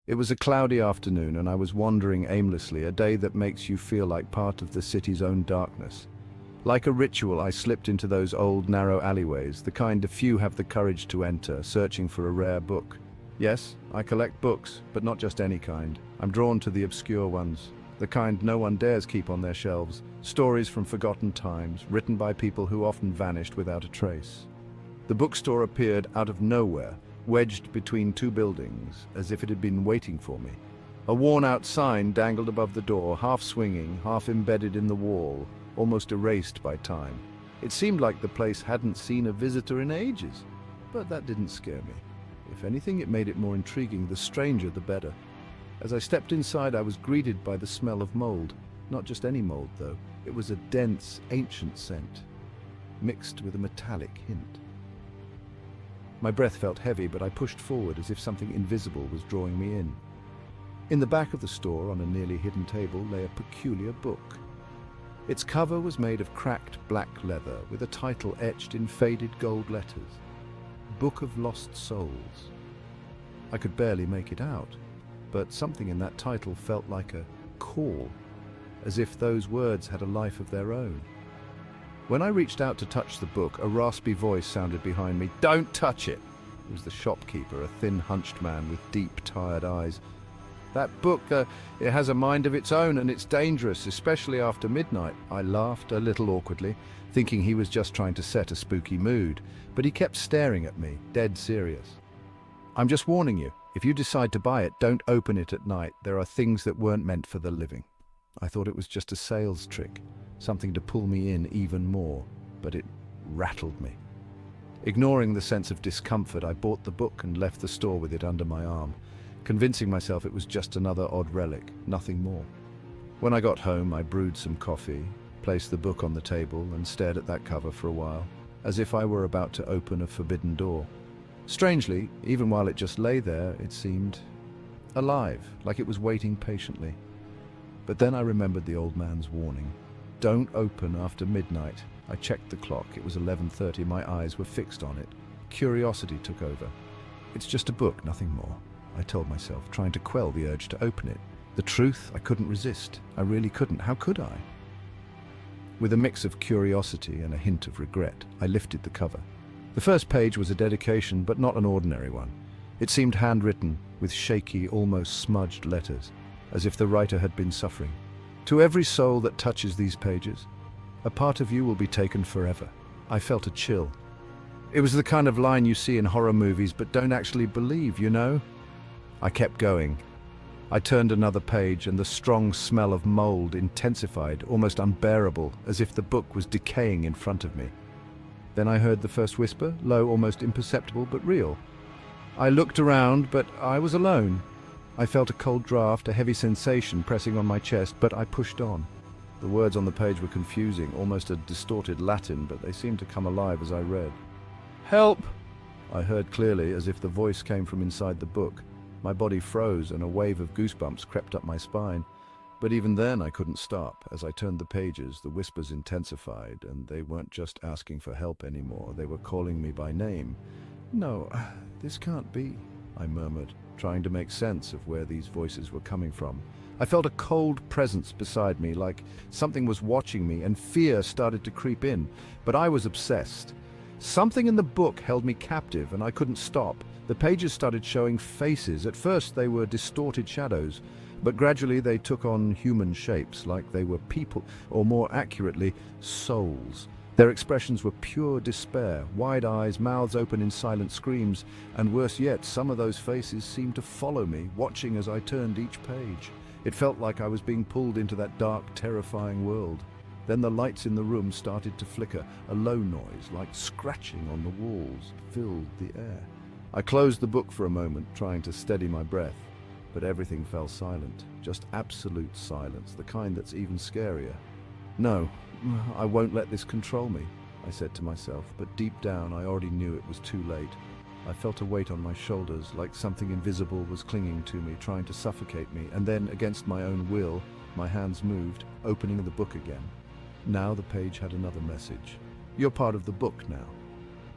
It was a cloudy afternoon and I was wandering aimlessly, a day that makes you feel like part of the city's own darkness. Like a ritual, I slipped into those old, narrow alleyways, the kind a few have the courage to enter, searching for a rare book. Yes, I collect books, but not just any kind. I'm drawn to the obscure ones, the kind no one dares keep on their shelves, stories from forgotten times, written by people who often vanished without a trace. The bookstore appeared out of nowhere, wedged between two buildings, as if it had been waiting for me. A worn-out sign dangled above the door, half swinging, half embedded in the wall, almost erased by time. It seemed like the place hadn't seen a visitor in ages, but that didn't scare me. If anything, it made it more intriguing. The stranger, the better. As I stepped inside, I was greeted by the smell of mold. Not just any mold, though. It was a dense, ancient scent, mixed with a metallic hint. My breath felt heavy, but I pushed forward as if something invisible was drawing me in. In the back of the store, on a nearly hidden table, lay a peculiar book. Its cover was made of cracked black leather, with a title etched in faded gold letters. Book of Lost Souls. I could barely make it out, but something in that title felt like a call, as if those words had a life of their own. When I reached out to touch the book, a raspy voice sounded behind me. "Don't touch it!" It was the shopkeeper, a thin, hunched man with deep, tired eyes. "That book, it has a mind of its own and it's dangerous, especially after midnight." I laughed a little awkwardly, thinking he was just trying to set a spooky mood, but he kept staring at me, dead serious. "I'm just warning you, if you decide to buy it, don't open it at night. There are things that weren't meant for the living." I thought it was just a sales trick, something to pull me in even more, but it rattled me. Ignoring the sense of discomfort, I bought the book and left the store with it under my arm, convincing myself it was just another odd relic, nothing more. When I got home, I brewed some coffee, placed the book on the table, and stared at that cover for a while, as if I were about to open a forbidden door. Strangely, even while it just lay there, it seemed alive, like it was waiting patiently. But then I remembered the old man's warning. Don't open after midnight. I checked the clock. It was 11:30. My eyes were fixed on it. Curiosity took over. It's just a book, nothing more, I told myself, trying to quell the urge to open it. The truth, I couldn't resist. I really couldn't. How could I? With a mix of curiosity and a hint of regret, I lifted the cover. The first page was a dedication, but not an ordinary one. It seemed handwritten, with shaky, almost smudged letters, as if the writer had been suffering. "To every soul that touches these pages, a part of you will be taken forever." I felt a chill. It was the kind of line you see in horror movies but don't actually believe, you know? I kept going. I turned another page and the strong smell of mold intensified, almost unbearable, as if the book was decaying in front of me. Then I heard the first whisper, low, almost imperceptible, but real. I looked around, but I was alone. I felt a cold draft, a heavy sensation pressing on my chest, but I pushed on. The words on the page were confusing, almost a distorted Latin, but they seemed to come alive as I read. "Help!" I heard clearly, as if the voice came from inside the book. My body froze and a wave of goosebumps crept up my spine. But even then I couldn't stop. As I turned the pages, the whispers intensified, and they weren't just asking for help anymore. They were calling me by name. "No, this can't be," I murmured, trying to make sense of where these voices were coming from. I felt a cold presence beside me, like something was watching me, and fear started to creep in. But I was obsessed. Something in the book held me captive, and I couldn't stop. The pages started showing faces. At first they were distorted shadows, but gradually they took on human shapes, like they were people, or more accurately, souls. Their expressions were pure despair, wide eyes, mouths open in silent screams, and worse yet, some of those faces seemed to follow me, watching as I turned each page. It felt like I was being pulled into that dark, terrifying world. Then the lights in the room started to flicker. A low noise, like scratching on the walls, filled the air. I closed the book for a moment, trying to steady my breath, but everything fell silent, just absolute silence, the kind that's even scarier. "No, I won't let this control me," I said to myself, but deep down I already knew it was too late. I felt a weight on my shoulders, like something invisible was clinging to me, trying to suffocate me, and then, against my own will, my hands moved, opening the book again. Now the page had another message. "You're part of the book now."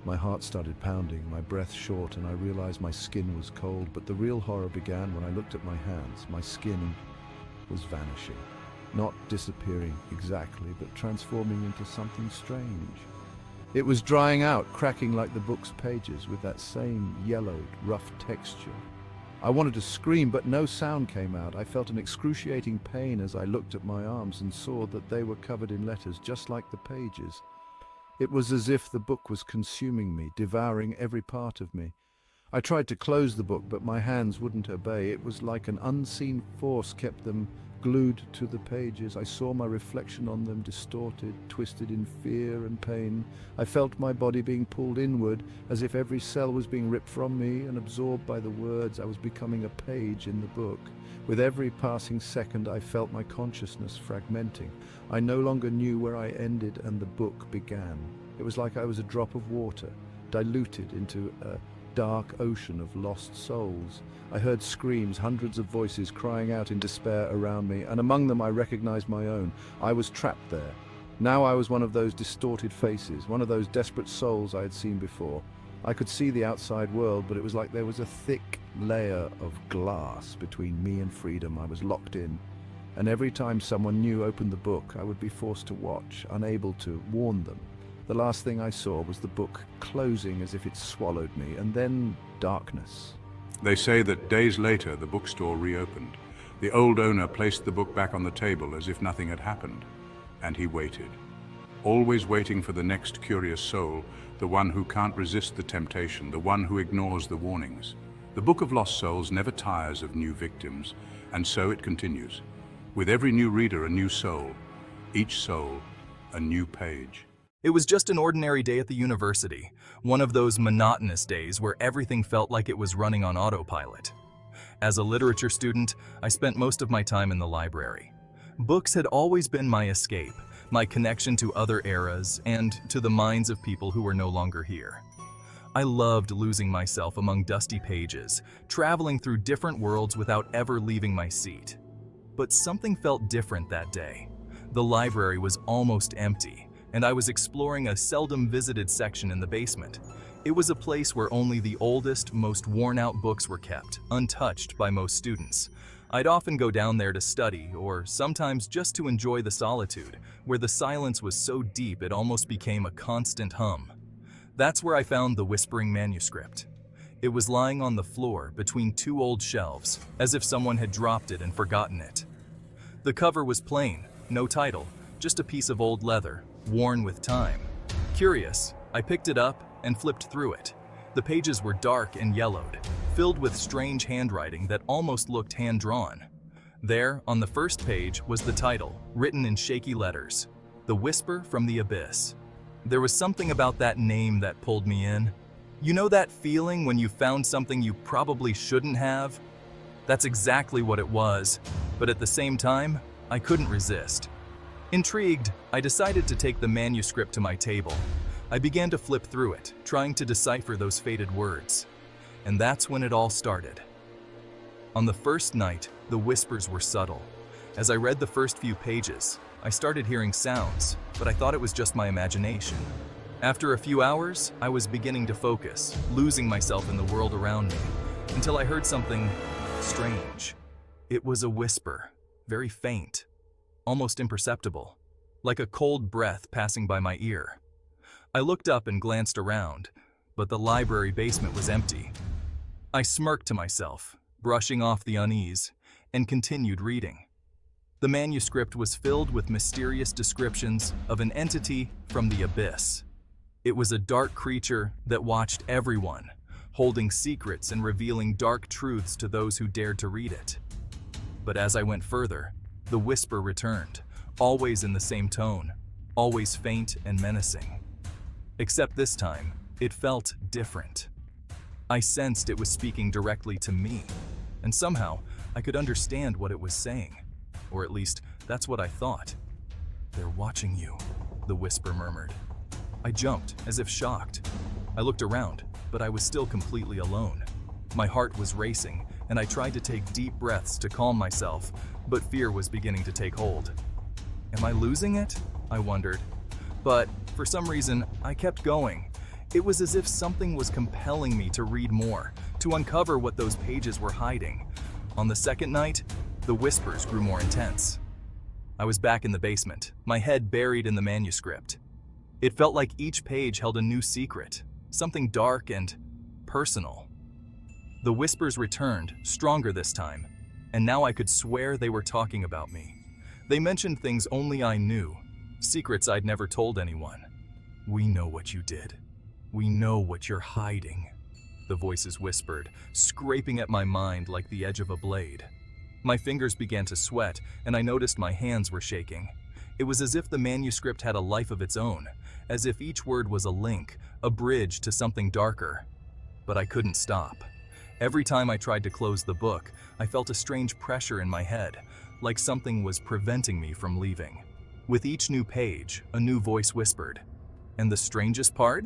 My heart started pounding, my breath short, and I realized my skin was cold. But the real horror began when I looked at my hands. My skin was vanishing. Not disappearing exactly, but transforming into something strange. It was drying out, cracking like the book's pages, with that same yellowed, rough texture. I wanted to scream, but no sound came out. I felt an excruciating pain as I looked at my arms and saw that they were covered in letters, just like the pages. It was as if the book was consuming me, devouring every part of me. I tried to close the book, but my hands wouldn't obey. It was like an unseen force kept them glued to the pages. I saw my reflection on them, distorted, twisted in fear and pain. I felt my body being pulled inward, as if every cell was being ripped from me and absorbed by the words. I was becoming a page in the book. With every passing second, I felt my consciousness fragmenting. I no longer knew where I ended and the book began. It was like I was a drop of water, diluted into a dark ocean of lost souls. I heard screams, hundreds of voices crying out in despair around me, and among them I recognized my own. I was trapped there. Now I was one of those distorted faces, one of those desperate souls I had seen before. I could see the outside world, but it was like there was a thick layer of glass between me and freedom. I was locked in, and every time someone new opened the book, I would be forced to watch, unable to warn them. The last thing I saw was the book closing as if it swallowed me, and then darkness. They say that days later the bookstore reopened. The old owner placed the book back on the table as if nothing had happened, and he waited. Always waiting for the next curious soul, the one who can't resist the temptation, the one who ignores the warnings. The Book of Lost Souls never tires of new victims, and so it continues. With every new reader, a new soul. Each soul, a new page. It was just an ordinary day at the university, one of those monotonous days where everything felt like it was running on autopilot. As a literature student, I spent most of my time in the library. Books had always been my escape, my connection to other eras and to the minds of people who were no longer here. I loved losing myself among dusty pages, traveling through different worlds without ever leaving my seat. But something felt different that day. The library was almost empty, and I was exploring a seldom visited section in the basement. It was a place where only the oldest, most worn-out books were kept, untouched by most students. I'd often go down there to study, or sometimes just to enjoy the solitude, where the silence was so deep it almost became a constant hum. That's where I found the Whispering manuscript. It was lying on the floor between two old shelves, as if someone had dropped it and forgotten it. The cover was plain, no title, just a piece of old leather, worn with time. Curious, I picked it up and flipped through it. The pages were dark and yellowed, filled with strange handwriting that almost looked hand-drawn. There, on the first page, was the title, written in shaky letters, The Whisper from the Abyss. There was something about that name that pulled me in. You know that feeling when you found something you probably shouldn't have? That's exactly what it was, but at the same time, I couldn't resist. Intrigued, I decided to take the manuscript to my table. I began to flip through it, trying to decipher those faded words. And that's when it all started. On the first night, the whispers were subtle. As I read the first few pages, I started hearing sounds, but I thought it was just my imagination. After a few hours, I was beginning to focus, losing myself in the world around me, until I heard something strange. It was a whisper, very faint, almost imperceptible, like a cold breath passing by my ear. I looked up and glanced around, but the library basement was empty. I smirked to myself, brushing off the unease, and continued reading. The manuscript was filled with mysterious descriptions of an entity from the abyss. It was a dark creature that watched everyone, holding secrets and revealing dark truths to those who dared to read it. But as I went further, the whisper returned, always in the same tone, always faint and menacing. Except this time, it felt different. I sensed it was speaking directly to me, and somehow I could understand what it was saying. Or at least, that's what I thought. "They're watching you," the whisper murmured. I jumped, as if shocked. I looked around, but I was still completely alone. My heart was racing, and I tried to take deep breaths to calm myself, but fear was beginning to take hold. Am I losing it? I wondered. But for some reason, I kept going. It was as if something was compelling me to read more, to uncover what those pages were hiding. On the second night, the whispers grew more intense. I was back in the basement, my head buried in the manuscript. It felt like each page held a new secret, something dark and personal. The whispers returned, stronger this time, and now I could swear they were talking about me. They mentioned things only I knew, secrets I'd never told anyone. "We know what you did. We know what you're hiding," the voices whispered, scraping at my mind like the edge of a blade. My fingers began to sweat, and I noticed my hands were shaking. It was as if the manuscript had a life of its own, as if each word was a link, a bridge to something darker. But I couldn't stop. Every time I tried to close the book, I felt a strange pressure in my head, like something was preventing me from leaving. With each new page, a new voice whispered. And the strangest part?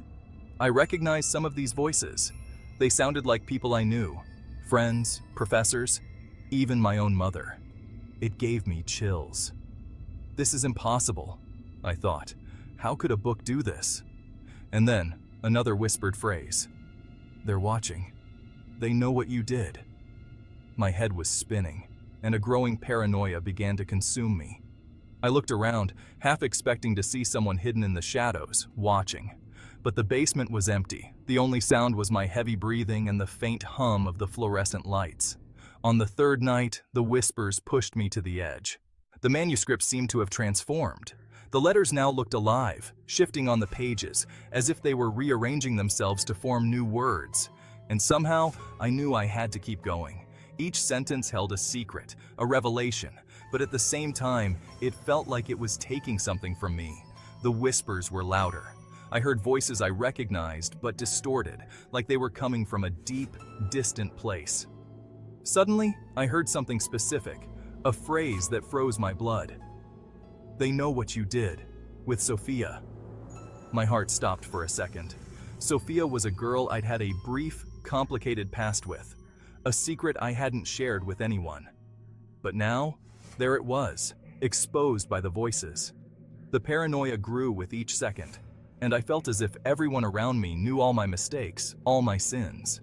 I recognized some of these voices. They sounded like people I knew, friends, professors, even my own mother. It gave me chills. This is impossible, I thought. How could a book do this? And then, another whispered phrase. They're watching. They know what you did. My head was spinning, and a growing paranoia began to consume me. I looked around, half expecting to see someone hidden in the shadows, watching. But the basement was empty. The only sound was my heavy breathing and the faint hum of the fluorescent lights. On the third night, the whispers pushed me to the edge. The manuscript seemed to have transformed. The letters now looked alive, shifting on the pages, as if they were rearranging themselves to form new words. And somehow, I knew I had to keep going. Each sentence held a secret, a revelation, but at the same time, it felt like it was taking something from me. The whispers were louder. I heard voices I recognized, but distorted, like they were coming from a deep, distant place. Suddenly, I heard something specific, a phrase that froze my blood. "They know what you did, with Sophia." My heart stopped for a second. Sophia was a girl I'd had a brief, complicated past with, a secret I hadn't shared with anyone. But now, there it was, exposed by the voices. The paranoia grew with each second, and I felt as if everyone around me knew all my mistakes, all my sins.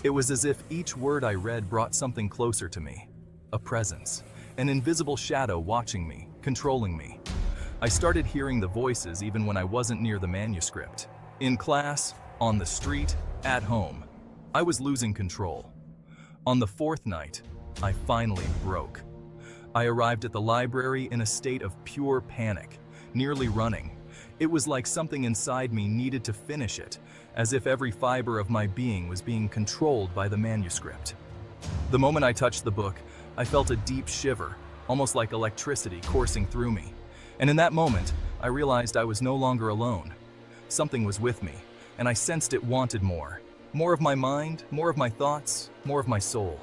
It was as if each word I read brought something closer to me, a presence, an invisible shadow watching me, controlling me. I started hearing the voices even when I wasn't near the manuscript. In class, on the street, at home. I was losing control. On the fourth night, I finally broke. I arrived at the library in a state of pure panic, nearly running. It was like something inside me needed to finish it, as if every fiber of my being was being controlled by the manuscript. The moment I touched the book, I felt a deep shiver, almost like electricity coursing through me. And in that moment, I realized I was no longer alone. Something was with me, and I sensed it wanted more. More of my mind, more of my thoughts, more of my soul.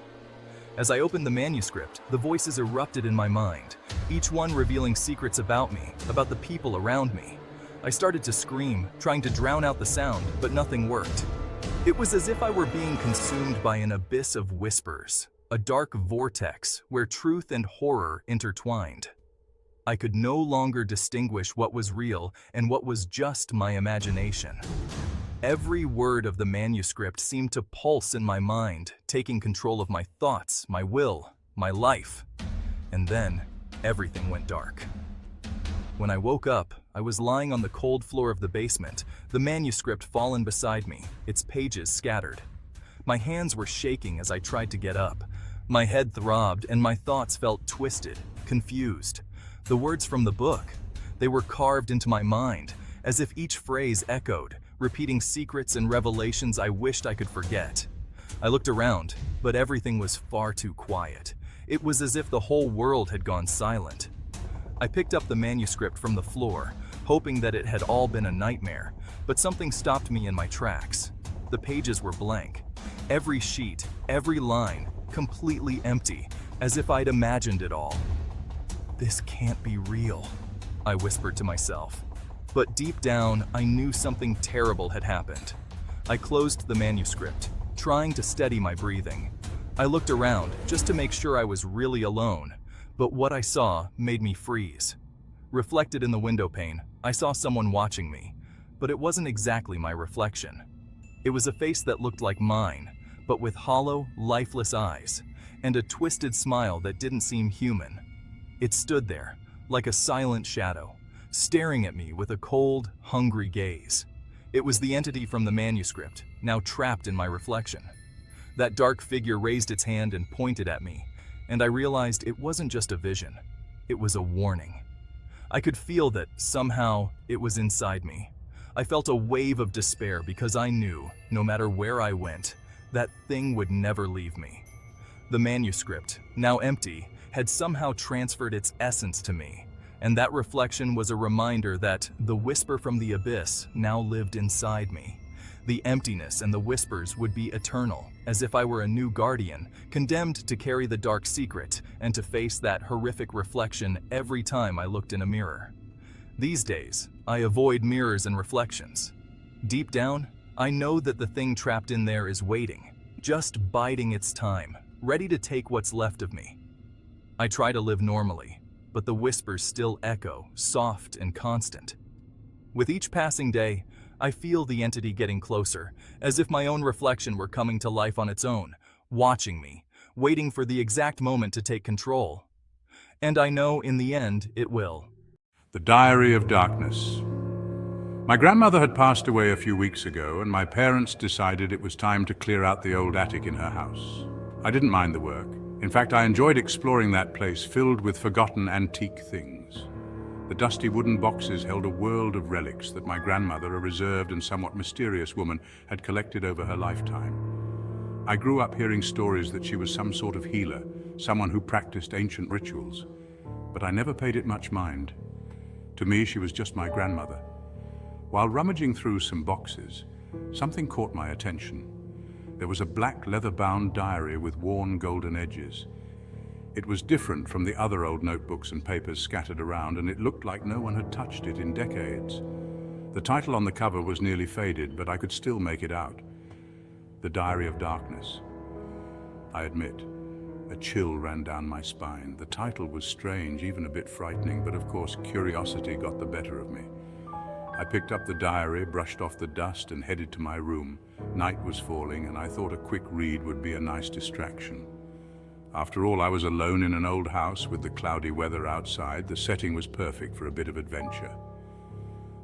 As I opened the manuscript, the voices erupted in my mind, each one revealing secrets about me, about the people around me. I started to scream, trying to drown out the sound, but nothing worked. It was as if I were being consumed by an abyss of whispers, a dark vortex where truth and horror intertwined. I could no longer distinguish what was real and what was just my imagination. Every word of the manuscript seemed to pulse in my mind, taking control of my thoughts, my will, my life. And then, everything went dark. When I woke up, I was lying on the cold floor of the basement, the manuscript fallen beside me, its pages scattered. My hands were shaking as I tried to get up. My head throbbed and my thoughts felt twisted, confused. The words from the book, they were carved into my mind, as if each phrase echoed, repeating secrets and revelations I wished I could forget. I looked around, but everything was far too quiet. It was as if the whole world had gone silent. I picked up the manuscript from the floor, hoping that it had all been a nightmare, but something stopped me in my tracks. The pages were blank. Every sheet, every line, completely empty, as if I'd imagined it all. "This can't be real," I whispered to myself. But deep down, I knew something terrible had happened. I closed the manuscript, trying to steady my breathing. I looked around just to make sure I was really alone, but what I saw made me freeze. Reflected in the window pane, I saw someone watching me. but it wasn't exactly my reflection. It was a face that looked like mine, but with hollow, lifeless eyes, and a twisted smile that didn't seem human. It stood there, like a silent shadow, staring at me with a cold, hungry gaze. It was the entity from the manuscript, now trapped in my reflection. That dark figure raised its hand and pointed at me, and I realized it wasn't just a vision. It was a warning. I could feel that, somehow, it was inside me. I felt a wave of despair because I knew, no matter where I went, that thing would never leave me. The manuscript, now empty, had somehow transferred its essence to me, and that reflection was a reminder that the whisper from the abyss now lived inside me. The emptiness and the whispers would be eternal, as if I were a new guardian, condemned to carry the dark secret and to face that horrific reflection every time I looked in a mirror. These days, I avoid mirrors and reflections. Deep down, I know that the thing trapped in there is waiting, just biding its time, ready to take what's left of me. I try to live normally, but the whispers still echo, soft and constant. With each passing day, I feel the entity getting closer, as if my own reflection were coming to life on its own, watching me, waiting for the exact moment to take control. And I know in the end it will. The Diary of Darkness. My grandmother had passed away a few weeks ago, and my parents decided it was time to clear out the old attic in her house. I didn't mind the work. In fact, I enjoyed exploring that place filled with forgotten antique things. The dusty wooden boxes held a world of relics that my grandmother, a reserved and somewhat mysterious woman, had collected over her lifetime. I grew up hearing stories that she was some sort of healer, someone who practiced ancient rituals, but I never paid it much mind. To me, she was just my grandmother. While rummaging through some boxes, something caught my attention. There was a black leather-bound diary with worn golden edges. It was different from the other old notebooks and papers scattered around, and it looked like no one had touched it in decades. The title on the cover was nearly faded, but I could still make it out. The Diary of Darkness. I admit, a chill ran down my spine. The title was strange, even a bit frightening, but of course curiosity got the better of me. I picked up the diary, brushed off the dust, and headed to my room. Night was falling, and I thought a quick read would be a nice distraction. After all, I was alone in an old house with the cloudy weather outside. The setting was perfect for a bit of adventure.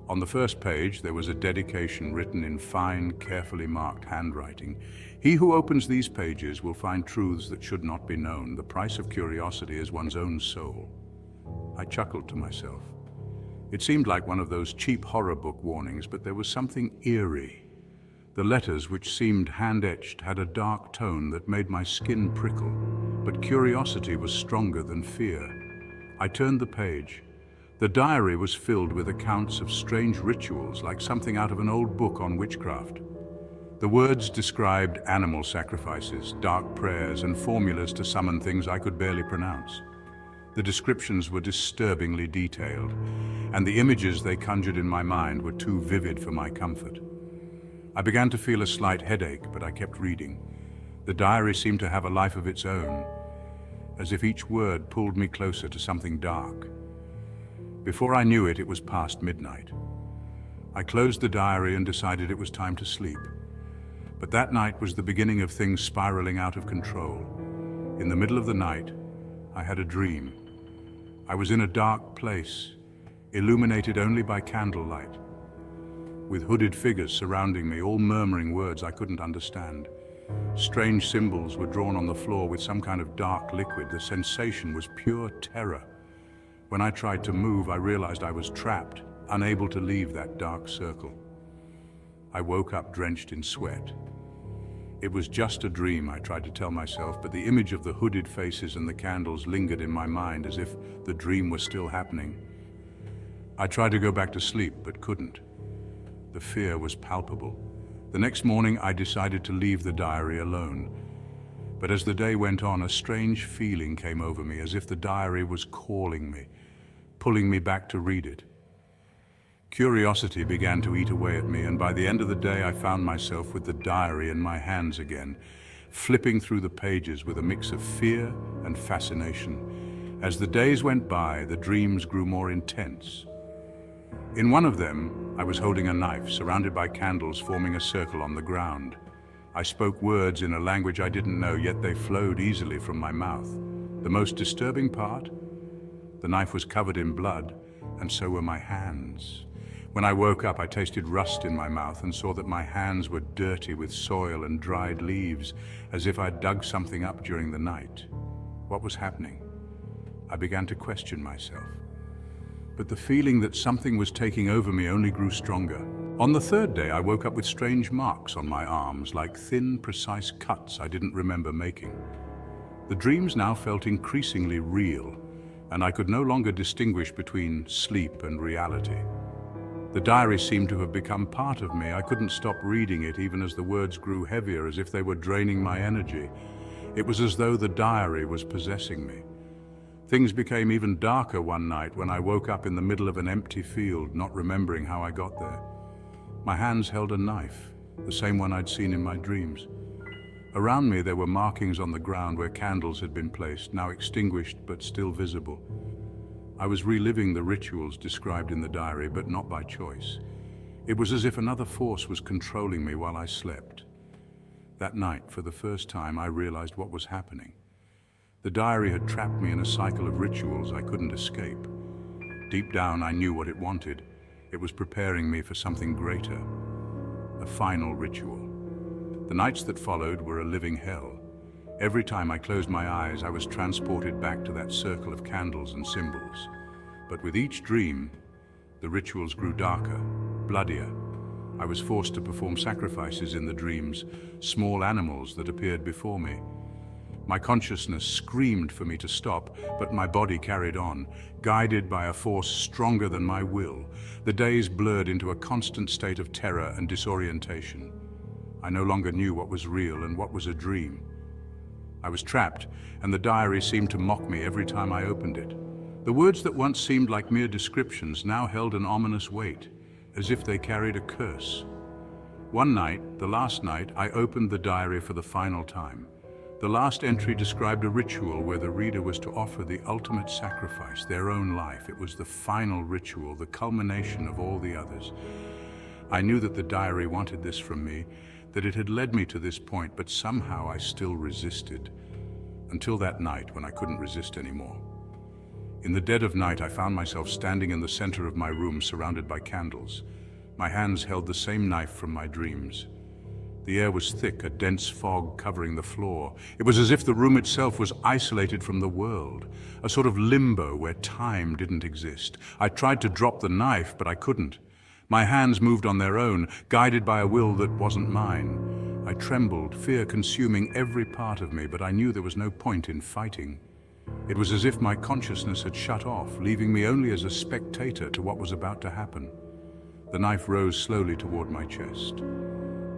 On the first page, there was a dedication written in fine, carefully marked handwriting. He who opens these pages will find truths that should not be known. The price of curiosity is one's own soul. I chuckled to myself. It seemed like one of those cheap horror book warnings, but there was something eerie. The letters, which seemed hand-etched, had a dark tone that made my skin prickle, but curiosity was stronger than fear. I turned the page. The diary was filled with accounts of strange rituals, like something out of an old book on witchcraft. The words described animal sacrifices, dark prayers, and formulas to summon things I could barely pronounce. The descriptions were disturbingly detailed, and the images they conjured in my mind were too vivid for my comfort. I began to feel a slight headache, but I kept reading. The diary seemed to have a life of its own, as if each word pulled me closer to something dark. Before I knew it, it was past midnight. I closed the diary and decided it was time to sleep. But that night was the beginning of things spiraling out of control. In the middle of the night, I had a dream. I was in a dark place, illuminated only by candlelight, with hooded figures surrounding me, all murmuring words I couldn't understand. Strange symbols were drawn on the floor with some kind of dark liquid. The sensation was pure terror. When I tried to move, I realized I was trapped, unable to leave that dark circle. I woke up drenched in sweat. It was just a dream, I tried to tell myself, but the image of the hooded faces and the candles lingered in my mind as if the dream was still happening. I tried to go back to sleep, but couldn't. The fear was palpable. The next morning, I decided to leave the diary alone. But as the day went on, a strange feeling came over me, as if the diary was calling me, pulling me back to read it. Curiosity began to eat away at me, and by the end of the day, I found myself with the diary in my hands again, flipping through the pages with a mix of fear and fascination. As the days went by, the dreams grew more intense. In one of them, I was holding a knife, surrounded by candles forming a circle on the ground. I spoke words in a language I didn't know, yet they flowed easily from my mouth. The most disturbing part? The knife was covered in blood, and so were my hands. When I woke up, I tasted rust in my mouth and saw that my hands were dirty with soil and dried leaves, as if I'd dug something up during the night. What was happening? I began to question myself. But the feeling that something was taking over me only grew stronger. On the third day, I woke up with strange marks on my arms, like thin, precise cuts I didn't remember making. The dreams now felt increasingly real, and I could no longer distinguish between sleep and reality. The diary seemed to have become part of me. I couldn't stop reading it, even as the words grew heavier, as if they were draining my energy. It was as though the diary was possessing me. Things became even darker one night when I woke up in the middle of an empty field, not remembering how I got there. My hands held a knife, the same one I'd seen in my dreams. Around me there were markings on the ground where candles had been placed, now extinguished but still visible. I was reliving the rituals described in the diary, but not by choice. It was as if another force was controlling me while I slept. That night, for the first time, I realized what was happening. The diary had trapped me in a cycle of rituals I couldn't escape. Deep down, I knew what it wanted. It was preparing me for something greater, a final ritual. The nights that followed were a living hell. Every time I closed my eyes, I was transported back to that circle of candles and symbols. But with each dream, the rituals grew darker, bloodier. I was forced to perform sacrifices in the dreams, small animals that appeared before me. My consciousness screamed for me to stop, but my body carried on, guided by a force stronger than my will. The days blurred into a constant state of terror and disorientation. I no longer knew what was real and what was a dream. I was trapped, and the diary seemed to mock me every time I opened it. The words that once seemed like mere descriptions now held an ominous weight, as if they carried a curse. One night, the last night, I opened the diary for the final time. The last entry described a ritual where the reader was to offer the ultimate sacrifice, their own life. It was the final ritual, the culmination of all the others. I knew that the diary wanted this from me, that it had led me to this point, but somehow I still resisted. Until that night when I couldn't resist anymore. In the dead of night, I found myself standing in the center of my room, surrounded by candles. My hands held the same knife from my dreams. The air was thick, a dense fog covering the floor. It was as if the room itself was isolated from the world, a sort of limbo where time didn't exist. I tried to drop the knife, but I couldn't. My hands moved on their own, guided by a will that wasn't mine. I trembled, fear consuming every part of me, but I knew there was no point in fighting. It was as if my consciousness had shut off, leaving me only as a spectator to what was about to happen. The knife rose slowly toward my chest.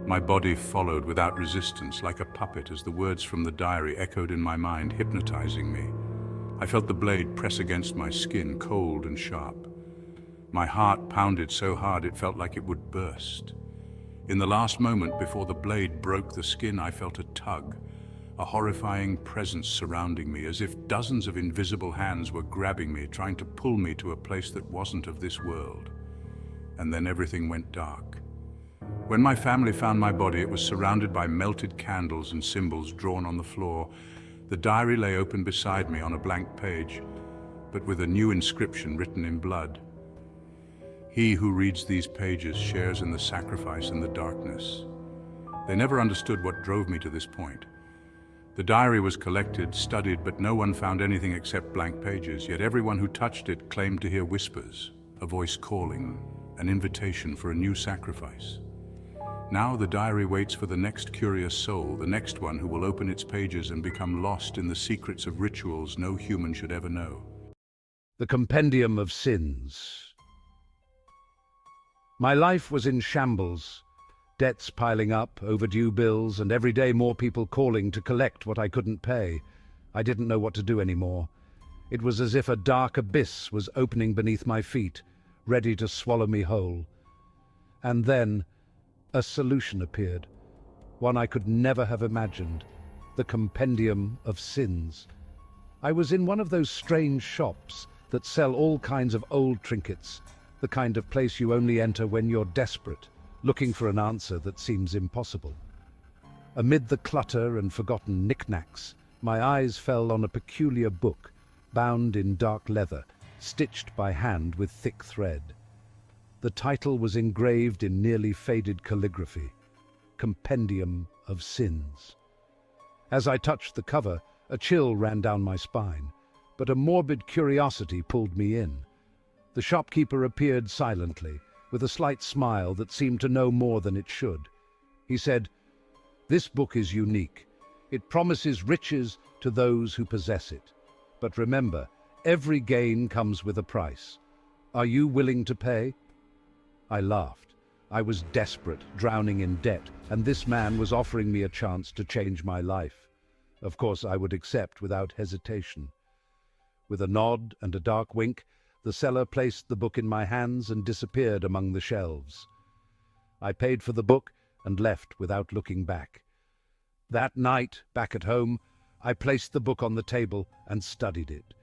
My body followed without resistance, like a puppet, as the words from the diary echoed in my mind, hypnotizing me. I felt the blade press against my skin, cold and sharp. My heart pounded so hard it felt like it would burst. In the last moment before the blade broke the skin, I felt a tug, a horrifying presence surrounding me, as if dozens of invisible hands were grabbing me, trying to pull me to a place that wasn't of this world. And then everything went dark. When my family found my body, it was surrounded by melted candles and symbols drawn on the floor. The diary lay open beside me on a blank page, but with a new inscription written in blood. He who reads these pages shares in the sacrifice and the darkness. They never understood what drove me to this point. The diary was collected, studied, but no one found anything except blank pages, yet everyone who touched it claimed to hear whispers, a voice calling, an invitation for a new sacrifice. Now the diary waits for the next curious soul, the next one who will open its pages and become lost in the secrets of rituals no human should ever know. The Compendium of Sins. My life was in shambles, debts piling up, overdue bills, and every day more people calling to collect what I couldn't pay. I didn't know what to do anymore. It was as if a dark abyss was opening beneath my feet, ready to swallow me whole. And then a solution appeared, one I could never have imagined, the Compendium of Sins. I was in one of those strange shops that sell all kinds of old trinkets, the kind of place you only enter when you're desperate, looking for an answer that seems impossible. Amid the clutter and forgotten knickknacks, my eyes fell on a peculiar book, bound in dark leather, stitched by hand with thick thread. The title was engraved in nearly faded calligraphy, Compendium of Sins. As I touched the cover, a chill ran down my spine, but a morbid curiosity pulled me in. The shopkeeper appeared silently, with a slight smile that seemed to know more than it should. He said, "This book is unique. It promises riches to those who possess it. But remember, every gain comes with a price. Are you willing to pay?" I laughed. I was desperate, drowning in debt, and this man was offering me a chance to change my life. Of course, I would accept without hesitation. With a nod and a dark wink, the seller placed the book in my hands and disappeared among the shelves. I paid for the book and left without looking back. That night, back at home, I placed the book on the table and studied it,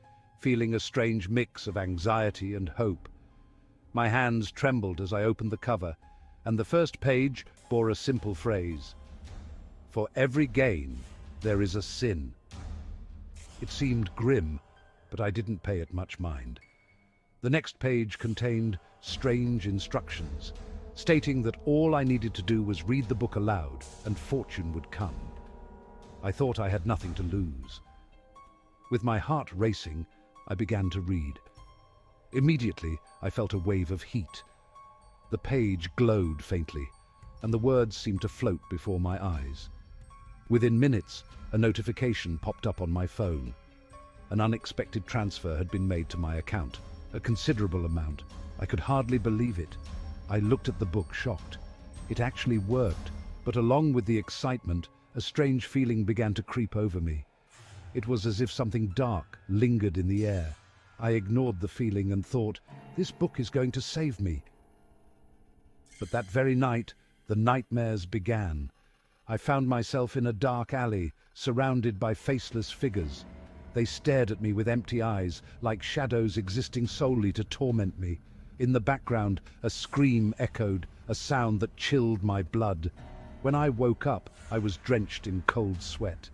feeling a strange mix of anxiety and hope. My hands trembled as I opened the cover, and the first page bore a simple phrase: "For every gain, there is a sin." It seemed grim, but I didn't pay it much mind. The next page contained strange instructions, stating that all I needed to do was read the book aloud and fortune would come. I thought I had nothing to lose. With my heart racing, I began to read. Immediately, I felt a wave of heat. The page glowed faintly, and the words seemed to float before my eyes. Within minutes, a notification popped up on my phone. An unexpected transfer had been made to my account, a considerable amount. I could hardly believe it. I looked at the book, shocked. It actually worked, but along with the excitement, a strange feeling began to creep over me. It was as if something dark lingered in the air. I ignored the feeling and thought, this book is going to save me. But that very night, the nightmares began. I found myself in a dark alley, surrounded by faceless figures. They stared at me with empty eyes, like shadows existing solely to torment me. In the background, a scream echoed, a sound that chilled my blood. When I woke up, I was drenched in cold sweat.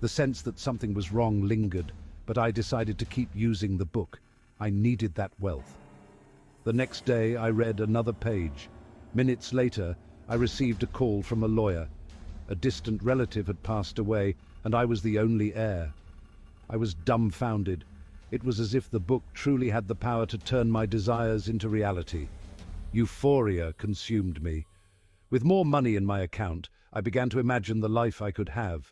The sense that something was wrong lingered, but I decided to keep using the book. I needed that wealth. The next day, I read another page. Minutes later, I received a call from a lawyer. A distant relative had passed away, and I was the only heir. I was dumbfounded. It was as if the book truly had the power to turn my desires into reality. Euphoria consumed me. With more money in my account, I began to imagine the life I could have.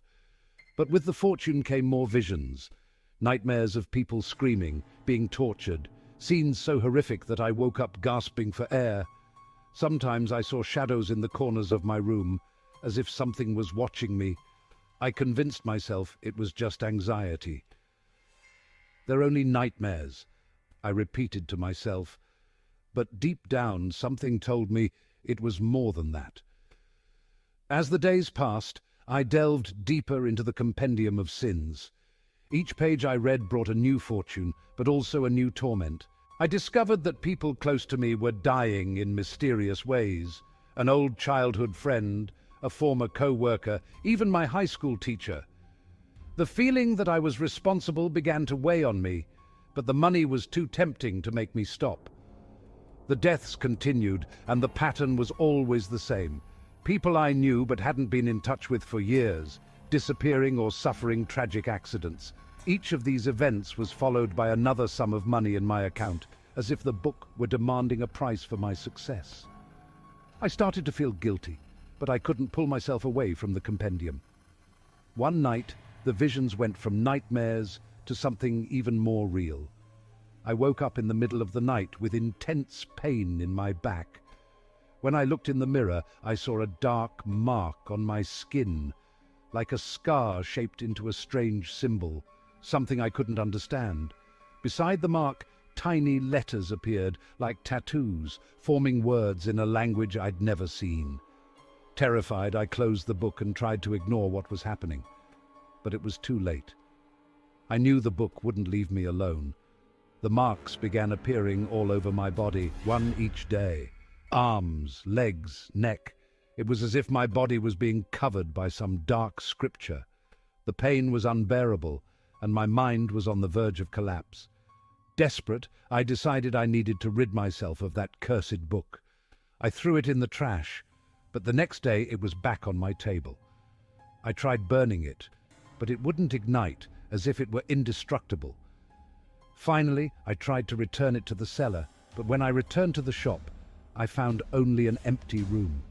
But with the fortune came more visions. Nightmares of people screaming, being tortured, scenes so horrific that I woke up gasping for air. Sometimes I saw shadows in the corners of my room, as if something was watching me. I convinced myself it was just anxiety. "They're only nightmares," I repeated to myself, but deep down something told me it was more than that. As the days passed, I delved deeper into the compendium of sins. Each page I read brought a new fortune, but also a new torment. I discovered that people close to me were dying in mysterious ways. An old childhood friend, a former co-worker, even my high school teacher. The feeling that I was responsible began to weigh on me, but the money was too tempting to make me stop. The deaths continued, and the pattern was always the same. People I knew but hadn't been in touch with for years, disappearing or suffering tragic accidents. Each of these events was followed by another sum of money in my account, as if the book were demanding a price for my success. I started to feel guilty, but I couldn't pull myself away from the compendium. One night, the visions went from nightmares to something even more real. I woke up in the middle of the night with intense pain in my back. When I looked in the mirror, I saw a dark mark on my skin, like a scar shaped into a strange symbol, something I couldn't understand. Beside the mark, tiny letters appeared, like tattoos, forming words in a language I'd never seen. Terrified, I closed the book and tried to ignore what was happening. But it was too late. I knew the book wouldn't leave me alone. The marks began appearing all over my body, one each day. Arms, legs, neck. It was as if my body was being covered by some dark scripture. The pain was unbearable, and my mind was on the verge of collapse. Desperate, I decided I needed to rid myself of that cursed book. I threw it in the trash, but the next day it was back on my table. I tried burning it, but it wouldn't ignite, as if it were indestructible. Finally, I tried to return it to the cellar, but when I returned to the shop, I found only an empty room.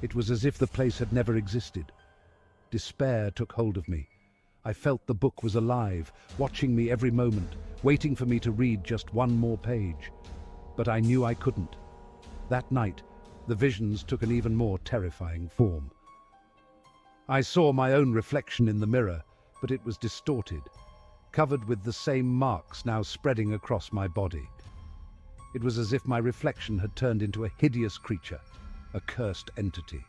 It was as if the place had never existed. Despair took hold of me. I felt the book was alive, watching me every moment, waiting for me to read just one more page. But I knew I couldn't. That night, the visions took an even more terrifying form. I saw my own reflection in the mirror, but it was distorted, covered with the same marks now spreading across my body. It was as if my reflection had turned into a hideous creature, a cursed entity.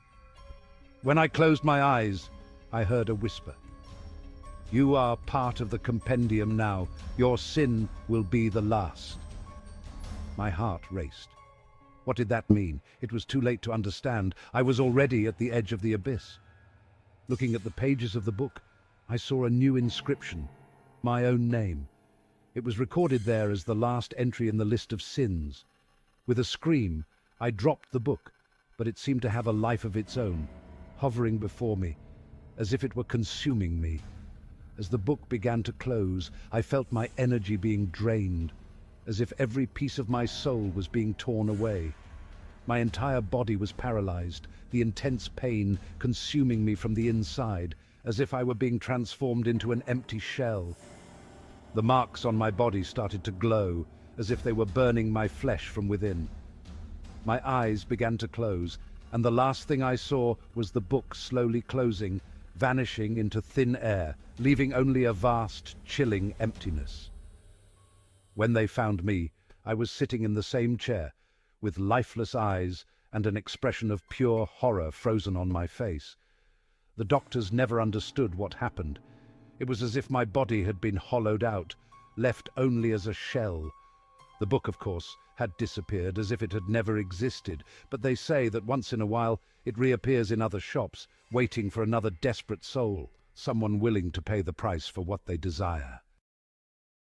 When I closed my eyes, I heard a whisper. "You are part of the compendium now. Your sin will be the last." My heart raced. What did that mean? It was too late to understand. I was already at the edge of the abyss. Looking at the pages of the book, I saw a new inscription, my own name. It was recorded there as the last entry in the list of sins. With a scream, I dropped the book, but it seemed to have a life of its own, hovering before me, as if it were consuming me. As the book began to close, I felt my energy being drained, as if every piece of my soul was being torn away. My entire body was paralyzed, the intense pain consuming me from the inside, as if I were being transformed into an empty shell. The marks on my body started to glow, as if they were burning my flesh from within. My eyes began to close, and the last thing I saw was the book slowly closing, vanishing into thin air, leaving only a vast, chilling emptiness. When they found me, I was sitting in the same chair, with lifeless eyes and an expression of pure horror frozen on my face. The doctors never understood what happened. It was as if my body had been hollowed out, left only as a shell. The book, of course, had disappeared as if it had never existed, but they say that once in a while it reappears in other shops, waiting for another desperate soul, someone willing to pay the price for what they desire.